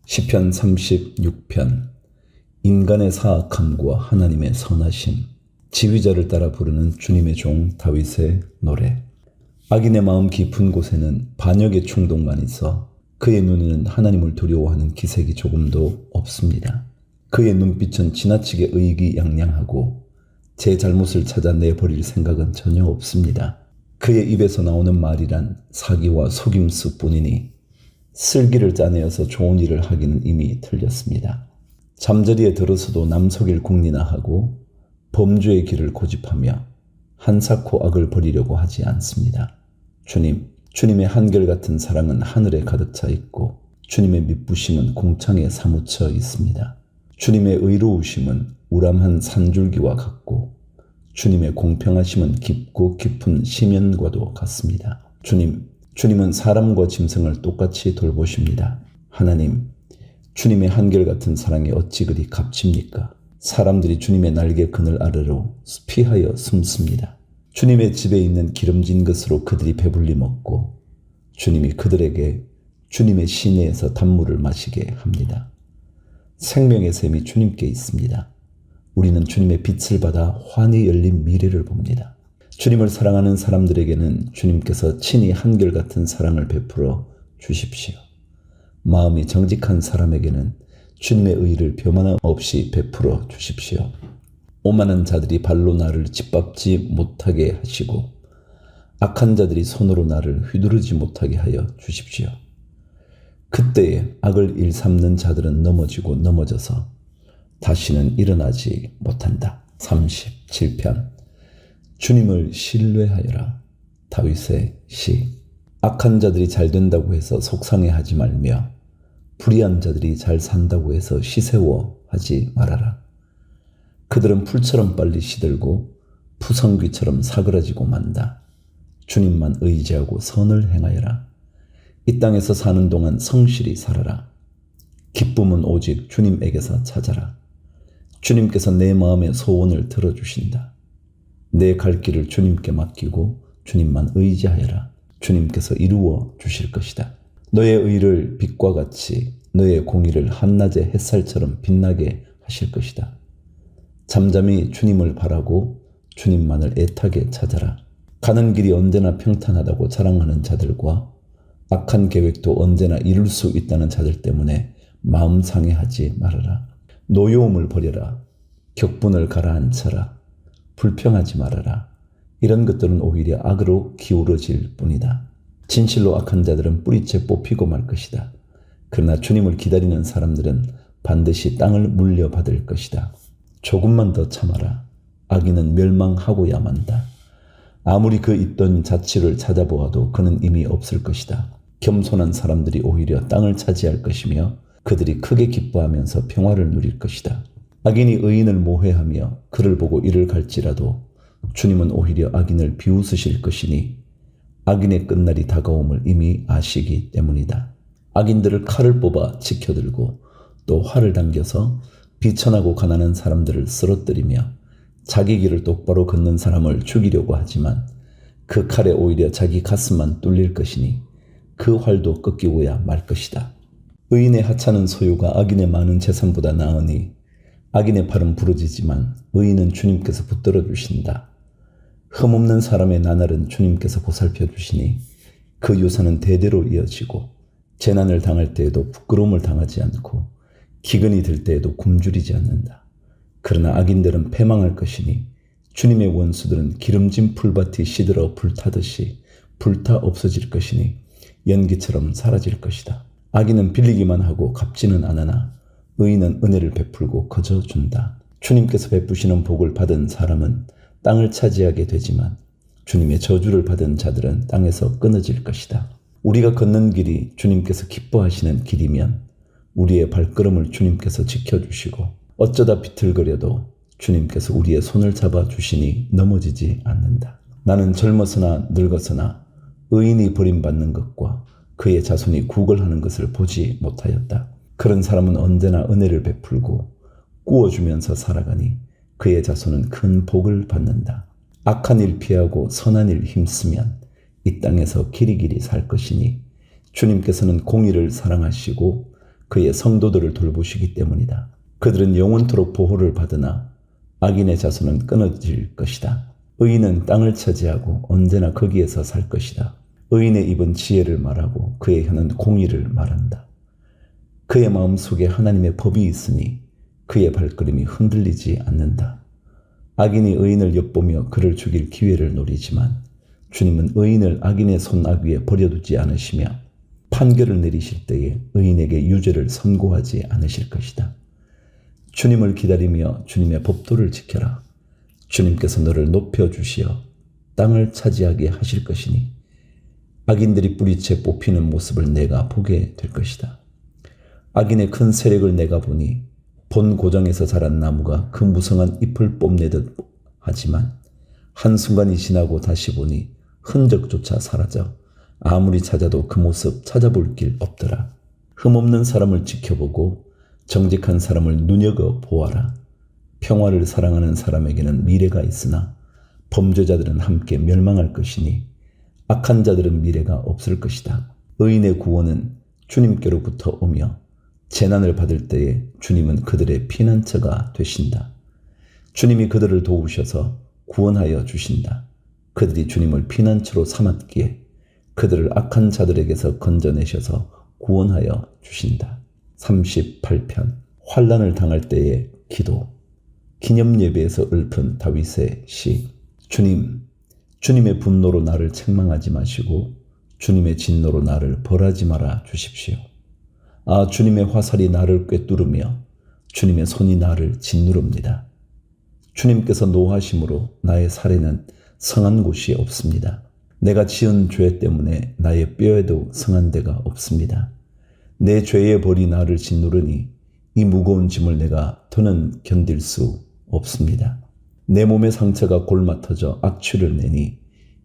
시편 36편. 인간의 사악함과 하나님의 선하심. 지휘자를 따라 부르는 주님의 종 다윗의 노래. 악인의 마음 깊은 곳에는 반역의 충동만 있어 그의 눈에는 하나님을 두려워하는 기색이 조금도 없습니다. 그의 눈빛은 지나치게 의기양양하고 제 잘못을 찾아내버릴 생각은 전혀 없습니다. 그의 입에서 나오는 말이란 사기와 속임수뿐이니 슬기를 짜내어서 좋은 일을 하기는 이미 틀렸습니다. 잠자리에 들어서도 남 속일 궁리나 하고 범죄의 길을 고집하며 한사코 악을 버리려고 하지 않습니다. 주님의 한결같은 사랑은 하늘에 가득 차 있고 주님의 미쁘심은 궁창에 사무쳐 있습니다. 주님의 의로우심은 우람한 산줄기와 같고 주님의 공평하심은 깊고 깊은 심연과도 같습니다. 주님은 사람과 짐승을 똑같이 돌보십니다. 하나님, 주님의 한결같은 사랑이 어찌 그리 값집니까? 사람들이 주님의 날개 그늘 아래로 피하여 숨습니다. 주님의 집에 있는 기름진 것으로 그들이 배불리 먹고 주님이 그들에게 주님의 시내에서 단물을 마시게 합니다. 생명의 샘이 주님께 있습니다. 우리는 주님의 빛을 받아 환히 열린 미래를 봅니다. 주님을 사랑하는 사람들에게는 주님께서 친히 한결같은 사랑을 베풀어 주십시오. 마음이 정직한 사람에게는 주님의 의를 변함 없이 베풀어 주십시오. 오만한 자들이 발로 나를 짓밟지 못하게 하시고 악한 자들이 손으로 나를 휘두르지 못하게 하여 주십시오. 그때에 악을 일삼는 자들은 넘어져서 다시는 일어나지 못한다. 37편. 주님을 신뢰하여라. 다윗의 시. 악한 자들이 잘 된다고 해서 속상해하지 말며 불의한 자들이 잘 산다고 해서 시세워하지 말아라. 그들은 풀처럼 빨리 시들고 푸성귀처럼 사그라지고 만다. 주님만 의지하고 선을 행하여라. 이 땅에서 사는 동안 성실히 살아라. 기쁨은 오직 주님에게서 찾아라. 주님께서 내 마음의 소원을 들어주신다. 내 갈 길을 주님께 맡기고 주님만 의지하여라. 주님께서 이루어 주실 것이다. 너의 의를 빛과 같이 너의 공의를 한낮의 햇살처럼 빛나게 하실 것이다. 잠잠히 주님을 바라고 주님만을 애타게 찾아라. 가는 길이 언제나 평탄하다고 자랑하는 자들과 악한 계획도 언제나 이룰 수 있다는 자들 때문에 마음 상해하지 말아라. 노여움을 버려라. 격분을 가라앉혀라. 불평하지 말아라. 이런 것들은 오히려 악으로 기울어질 뿐이다. 진실로 악한 자들은 뿌리째 뽑히고 말 것이다. 그러나 주님을 기다리는 사람들은 반드시 땅을 물려받을 것이다. 조금만 더 참아라. 악인은 멸망하고야 만다. 아무리 그 있던 자취를 찾아보아도 그는 이미 없을 것이다. 겸손한 사람들이 오히려 땅을 차지할 것이며 그들이 크게 기뻐하면서 평화를 누릴 것이다. 악인이 의인을 모해하며 그를 보고 이를 갈지라도 주님은 오히려 악인을 비웃으실 것이니 악인의 끝날이 다가옴을 이미 아시기 때문이다. 악인들을 칼을 뽑아 지켜들고 또 활을 당겨서 비천하고 가난한 사람들을 쓰러뜨리며 자기 길을 똑바로 걷는 사람을 죽이려고 하지만 그 칼에 오히려 자기 가슴만 뚫릴 것이니 그 활도 꺾이고야 말 것이다. 의인의 하찮은 소유가 악인의 많은 재산보다 나으니 악인의 팔은 부러지지만 의인은 주님께서 붙들어 주신다. 흠없는 사람의 나날은 주님께서 보살펴 주시니 그 유산은 대대로 이어지고 재난을 당할 때에도 부끄러움을 당하지 않고 기근이 들 때에도 굶주리지 않는다. 그러나 악인들은 패망할 것이니 주님의 원수들은 기름진 풀밭이 시들어 불타듯이 불타 없어질 것이니 연기처럼 사라질 것이다. 악인은 빌리기만 하고 갚지는 않으나 의인은 은혜를 베풀고 거저준다. 주님께서 베푸시는 복을 받은 사람은 땅을 차지하게 되지만 주님의 저주를 받은 자들은 땅에서 끊어질 것이다. 우리가 걷는 길이 주님께서 기뻐하시는 길이면 우리의 발걸음을 주님께서 지켜주시고 어쩌다 비틀거려도 주님께서 우리의 손을 잡아주시니 넘어지지 않는다. 나는 젊어서나 늙어서나 의인이 버림받는 것과 그의 자손이 구걸하는 것을 보지 못하였다. 그런 사람은 언제나 은혜를 베풀고 꾸어주면서 살아가니 그의 자손은 큰 복을 받는다. 악한 일 피하고 선한 일 힘쓰면 이 땅에서 길이길이 살 것이니 주님께서는 공의를 사랑하시고 그의 성도들을 돌보시기 때문이다. 그들은 영원토록 보호를 받으나 악인의 자손은 끊어질 것이다. 의인은 땅을 차지하고 언제나 거기에서 살 것이다. 의인의 입은 지혜를 말하고 그의 혀는 공의를 말한다. 그의 마음속에 하나님의 법이 있으니 그의 발걸음이 흔들리지 않는다. 악인이 의인을 엿보며 그를 죽일 기회를 노리지만 주님은 의인을 악인의 손악 위에 버려두지 않으시며 판결을 내리실 때에 의인에게 유죄를 선고하지 않으실 것이다. 주님을 기다리며 주님의 법도를 지켜라. 주님께서 너를 높여주시어 땅을 차지하게 하실 것이니 악인들이 뿌리채 뽑히는 모습을 내가 보게 될 것이다. 악인의 큰 세력을 내가 보니 본 고장에서 자란 나무가 그 무성한 잎을 뽐내듯 하지만 한순간이 지나고 다시 보니 흔적조차 사라져 아무리 찾아도 그 모습 찾아볼 길 없더라. 흠없는 사람을 지켜보고 정직한 사람을 눈여겨보아라. 평화를 사랑하는 사람에게는 미래가 있으나 범죄자들은 함께 멸망할 것이니 악한 자들은 미래가 없을 것이다. 의인의 구원은 주님께로부터 오며 재난을 받을 때에 주님은 그들의 피난처가 되신다. 주님이 그들을 도우셔서 구원하여 주신다. 그들이 주님을 피난처로 삼았기에 그들을 악한 자들에게서 건져내셔서 구원하여 주신다. 38편 환난을 당할 때의 기도. 기념예배에서 읊은 다윗의 시. 주님의 분노로 나를 책망하지 마시고 주님의 진노로 나를 벌하지 말아 주십시오. 아, 주님의 화살이 나를 꿰뚫으며 주님의 손이 나를 짓누릅니다. 주님께서 노하심으로 나의 살에는 성한 곳이 없습니다. 내가 지은 죄 때문에 나의 뼈에도 성한 데가 없습니다. 내 죄의 벌이 나를 짓누르니 이 무거운 짐을 내가 더는 견딜 수 없습니다. 내 몸의 상처가 골마 터져 악취를 내니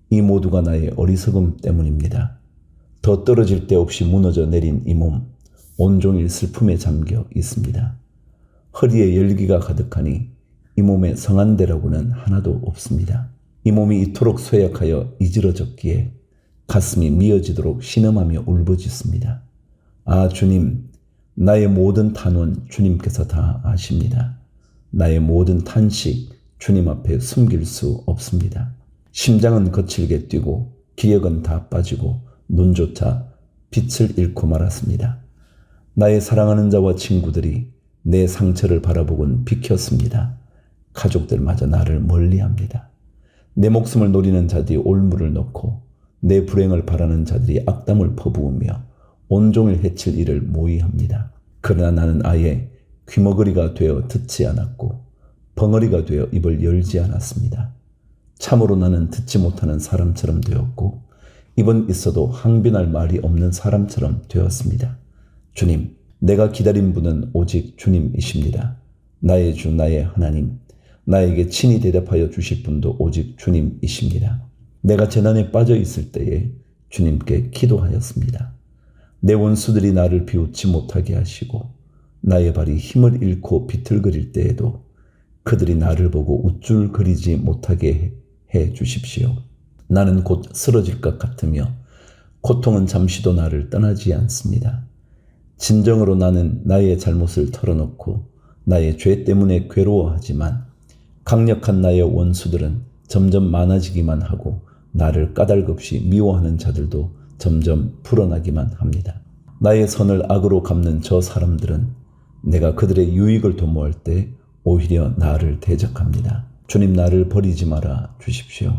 이 모두가 나의 어리석음 때문입니다. 더 떨어질 데 없이 무너져 내린 이 몸, 온종일 슬픔에 잠겨 있습니다. 허리에 열기가 가득하니 이 몸에 성한 데라고는 하나도 없습니다. 이 몸이 이토록 쇠약하여 이지러졌기에 가슴이 미어지도록 신음하며 울부짖습니다. 아, 주님, 나의 모든 탄원 주님께서 다 아십니다. 나의 모든 탄식 주님 앞에 숨길 수 없습니다. 심장은 거칠게 뛰고 기력은 다 빠지고 눈조차 빛을 잃고 말았습니다. 나의 사랑하는 자와 친구들이 내 상처를 바라보곤 비켰습니다. 가족들마저 나를 멀리합니다. 내 목숨을 노리는 자들이 올무를 넣고 내 불행을 바라는 자들이 악담을 퍼부으며 온종일 해칠 일을 모의합니다. 그러나 나는 아예 귀머거리가 되어 듣지 않았고 벙어리가 되어 입을 열지 않았습니다. 참으로 나는 듣지 못하는 사람처럼 되었고 입은 있어도 항변할 말이 없는 사람처럼 되었습니다. 주님, 내가 기다린 분은 오직 주님이십니다. 나의 주, 나의 하나님, 나에게 친히 대답하여 주실 분도 오직 주님이십니다. 내가 재난에 빠져 있을 때에 주님께 기도하였습니다. 내 원수들이 나를 비웃지 못하게 하시고 나의 발이 힘을 잃고 비틀거릴 때에도 그들이 나를 보고 우쭐거리지 못하게 해 주십시오. 나는 곧 쓰러질 것 같으며 고통은 잠시도 나를 떠나지 않습니다. 진정으로 나는 나의 잘못을 털어놓고 나의 죄 때문에 괴로워하지만 강력한 나의 원수들은 점점 많아지기만 하고 나를 까닭없이 미워하는 자들도 점점 불어나기만 합니다. 나의 선을 악으로 갚는 저 사람들은 내가 그들의 유익을 도모할 때 오히려 나를 대적합니다. 주님, 나를 버리지 말아 주십시오.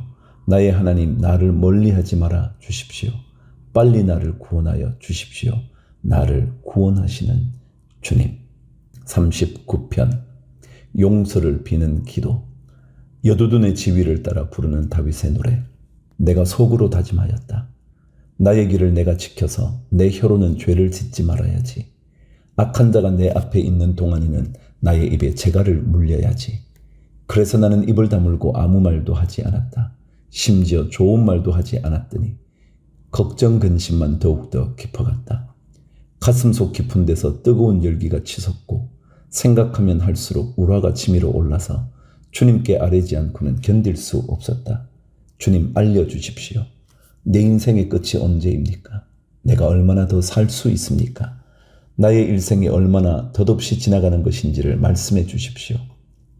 나의 하나님, 나를 멀리하지 말아 주십시오. 빨리 나를 구원하여 주십시오. 나를 구원하시는 주님. 39편 용서를 비는 기도. 여두둔의 지위를 따라 부르는 다윗의 노래. 내가 속으로 다짐하였다. 나의 길을 내가 지켜서 내 혀로는 죄를 짓지 말아야지. 악한 자가 내 앞에 있는 동안에는 나의 입에 재갈을 물려야지. 그래서 나는 입을 다물고 아무 말도 하지 않았다. 심지어 좋은 말도 하지 않았더니 걱정 근심만 더욱더 깊어갔다. 가슴속 깊은 데서 뜨거운 열기가 치솟고 생각하면 할수록 우라가 치밀어 올라서 주님께 아뢰지 않고는 견딜 수 없었다. 주님, 알려주십시오. 내 인생의 끝이 언제입니까? 내가 얼마나 더 살 수 있습니까? 나의 일생이 얼마나 덧없이 지나가는 것인지를 말씀해 주십시오.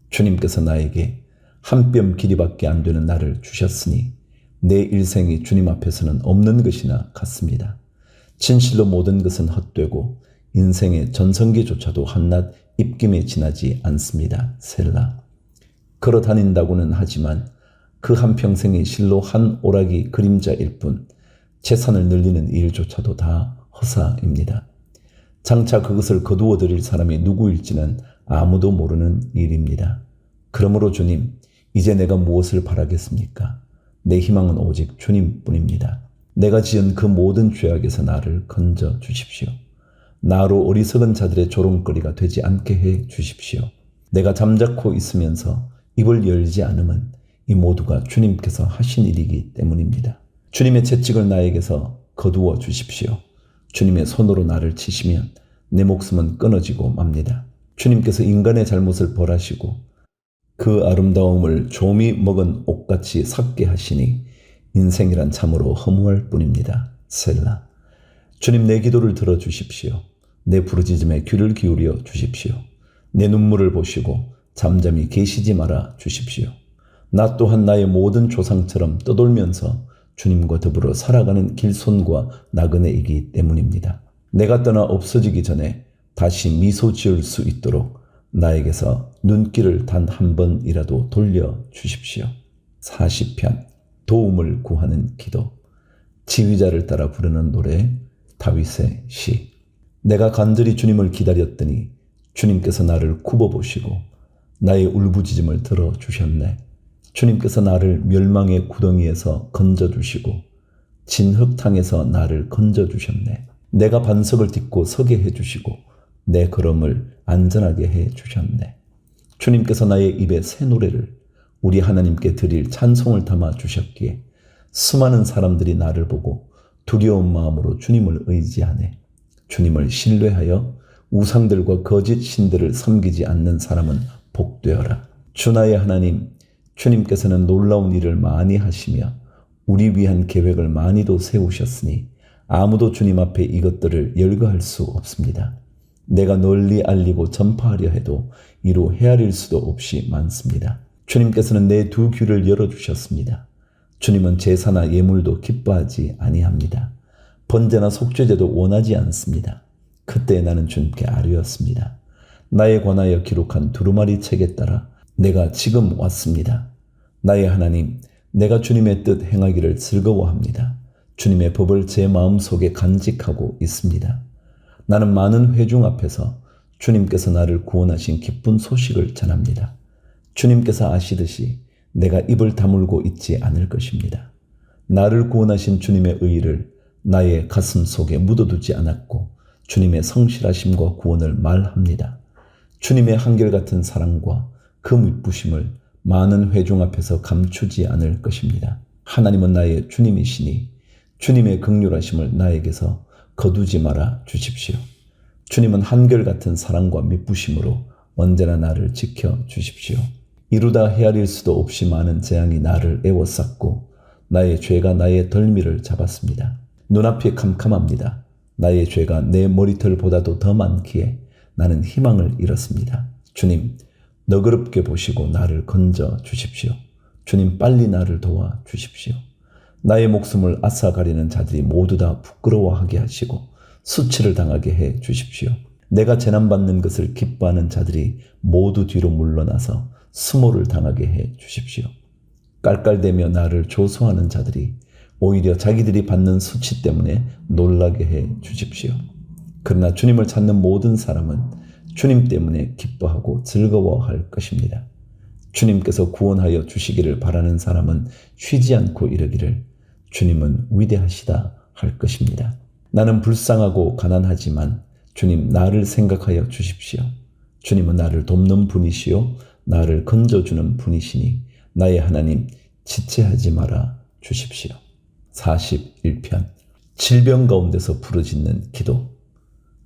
주님께서 나에게 한 뼘 길이밖에 안 되는 나를 주셨으니 내 일생이 주님 앞에서는 없는 것이나 같습니다. 진실로 모든 것은 헛되고 인생의 전성기조차도 한낱 입김에 지나지 않습니다. 셀라. 걸어 다닌다고는 하지만 그 한평생이 실로 한 오락이 그림자일 뿐 재산을 늘리는 일조차도 다 허사입니다. 장차 그것을 거두어 드릴 사람이 누구일지는 아무도 모르는 일입니다. 그러므로 주님, 이제 내가 무엇을 바라겠습니까? 내 희망은 오직 주님뿐입니다. 내가 지은 그 모든 죄악에서 나를 건져 주십시오. 나로 어리석은 자들의 조롱거리가 되지 않게 해 주십시오. 내가 잠자코 있으면서 입을 열지 않음은 이 모두가 주님께서 하신 일이기 때문입니다. 주님의 채찍을 나에게서 거두어 주십시오. 주님의 손으로 나를 치시면 내 목숨은 끊어지고 맙니다. 주님께서 인간의 잘못을 벌하시고 그 아름다움을 조미 먹은 옷같이 삭게 하시니 인생이란 참으로 허무할 뿐입니다. 셀라. 주님, 내 기도를 들어주십시오. 내 부르짖음에 귀를 기울여 주십시오. 내 눈물을 보시고 잠잠히 계시지 말아 주십시오. 나 또한 나의 모든 조상처럼 떠돌면서 주님과 더불어 살아가는 길손과 나그네이기 때문입니다. 내가 떠나 없어지기 전에 다시 미소 지을 수 있도록 나에게서 눈길을 단 한 번이라도 돌려 주십시오. 40편 도움을 구하는 기도. 지휘자를 따라 부르는 노래. 다윗의 시. 내가 간절히 주님을 기다렸더니 주님께서 나를 굽어보시고 나의 울부짖음을 들어주셨네. 주님께서 나를 멸망의 구덩이에서 건져주시고 진흙탕에서 나를 건져주셨네. 내가 반석을 딛고 서게 해주시고 내 걸음을 안전하게 해주셨네. 주님께서 나의 입에 새 노래를 우리 하나님께 드릴 찬송을 담아 주셨기에 수많은 사람들이 나를 보고 두려운 마음으로 주님을 의지하네. 주님을 신뢰하여 우상들과 거짓 신들을 섬기지 않는 사람은 복되어라. 주 나의 하나님, 주님께서는 놀라운 일을 많이 하시며 우리 위한 계획을 많이도 세우셨으니 아무도 주님 앞에 이것들을 열거할 수 없습니다. 내가 널리 알리고 전파하려 해도 이로 헤아릴 수도 없이 많습니다. 주님께서는 내 두 귀를 열어주셨습니다. 주님은 제사나 예물도 기뻐하지 아니합니다. 번제나 속죄제도 원하지 않습니다. 그때 나는 주님께 아뢰었습니다. 나에 관하여 기록한 두루마리 책에 따라 내가 지금 왔습니다. 나의 하나님, 내가 주님의 뜻 행하기를 즐거워합니다. 주님의 법을 제 마음속에 간직하고 있습니다. 나는 많은 회중 앞에서 주님께서 나를 구원하신 기쁜 소식을 전합니다. 주님께서 아시듯이 내가 입을 다물고 있지 않을 것입니다. 나를 구원하신 주님의 의의를 나의 가슴 속에 묻어두지 않았고 주님의 성실하심과 구원을 말합니다. 주님의 한결같은 사랑과 그 미쁘심을 많은 회중 앞에서 감추지 않을 것입니다. 하나님은 나의 주님이시니 주님의 긍휼하심을 나에게서 거두지 말아 주십시오. 주님은 한결같은 사랑과 미쁘심으로 언제나 나를 지켜 주십시오. 이루다 헤아릴 수도 없이 많은 재앙이 나를 에워쌌고 나의 죄가 나의 덜미를 잡았습니다. 눈앞이 캄캄합니다. 나의 죄가 내 머리털보다도 더 많기에 나는 희망을 잃었습니다. 주님, 너그럽게 보시고 나를 건져 주십시오. 주님, 빨리 나를 도와 주십시오. 나의 목숨을 앗아가려는 자들이 모두 다 부끄러워하게 하시고 수치를 당하게 해 주십시오. 내가 재난받는 것을 기뻐하는 자들이 모두 뒤로 물러나서 수모를 당하게 해 주십시오. 깔깔대며 나를 조소하는 자들이 오히려 자기들이 받는 수치 때문에 놀라게 해 주십시오. 그러나 주님을 찾는 모든 사람은 주님 때문에 기뻐하고 즐거워할 것입니다. 주님께서 구원하여 주시기를 바라는 사람은 쉬지 않고 이르기를 주님은 위대하시다 할 것입니다. 나는 불쌍하고 가난하지만 주님, 나를 생각하여 주십시오. 주님은 나를 돕는 분이시요 나를 건져주는 분이시니 나의 하나님, 지체하지 말아 주십시오. 41편 질병 가운데서 부르짖는 기도.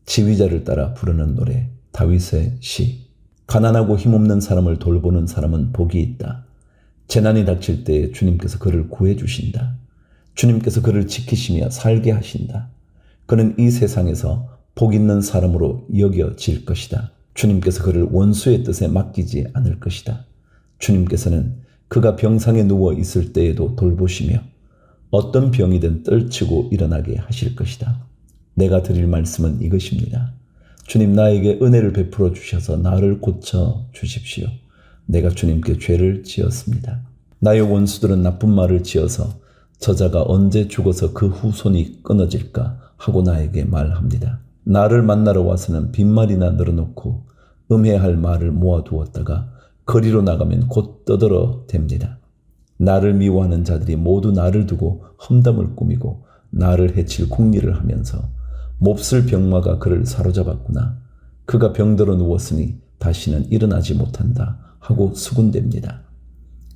지휘자를 따라 부르는 노래. 다윗의 시. 가난하고 힘없는 사람을 돌보는 사람은 복이 있다. 재난이 닥칠 때에 주님께서 그를 구해 주신다. 주님께서 그를 지키시며 살게 하신다. 그는 이 세상에서 복 있는 사람으로 여겨질 것이다. 주님께서 그를 원수의 뜻에 맡기지 않을 것이다. 주님께서는 그가 병상에 누워 있을 때에도 돌보시며 어떤 병이든 떨치고 일어나게 하실 것이다. 내가 드릴 말씀은 이것입니다. 주님, 나에게 은혜를 베풀어 주셔서 나를 고쳐 주십시오. 내가 주님께 죄를 지었습니다. 나의 원수들은 나쁜 말을 지어서 저자가 언제 죽어서 그 후손이 끊어질까 하고 나에게 말합니다. 나를 만나러 와서는 빈말이나 늘어놓고 음해할 말을 모아두었다가 거리로 나가면 곧 떠들어 댑니다. 나를 미워하는 자들이 모두 나를 두고 험담을 꾸미고 나를 해칠 궁리를 하면서 몹쓸 병마가 그를 사로잡았구나. 그가 병들어 누웠으니 다시는 일어나지 못한다 하고 수군댑니다.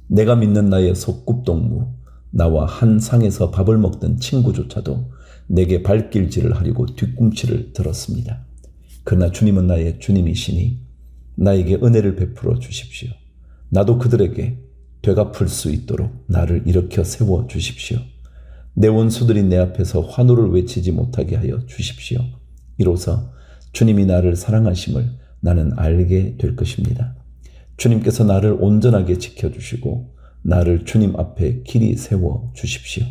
내가 믿는 나의 속꿉동무, 나와 한 상에서 밥을 먹던 친구조차도 내게 발길질을 하려고 뒤꿈치를 들었습니다. 그러나 주님은 나의 주님이시니 나에게 은혜를 베풀어 주십시오. 나도 그들에게 되갚을 수 있도록 나를 일으켜 세워 주십시오. 내 원수들이 내 앞에서 환호를 외치지 못하게 하여 주십시오. 이로써 주님이 나를 사랑하심을 나는 알게 될 것입니다. 주님께서 나를 온전하게 지켜주시고 나를 주님 앞에 길이 세워 주십시오.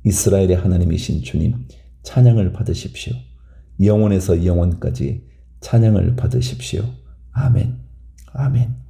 이스라엘의 하나님이신 주님, 찬양을 받으십시오. 영원에서 영원까지 찬양을 받으십시오. 아멘. 아멘.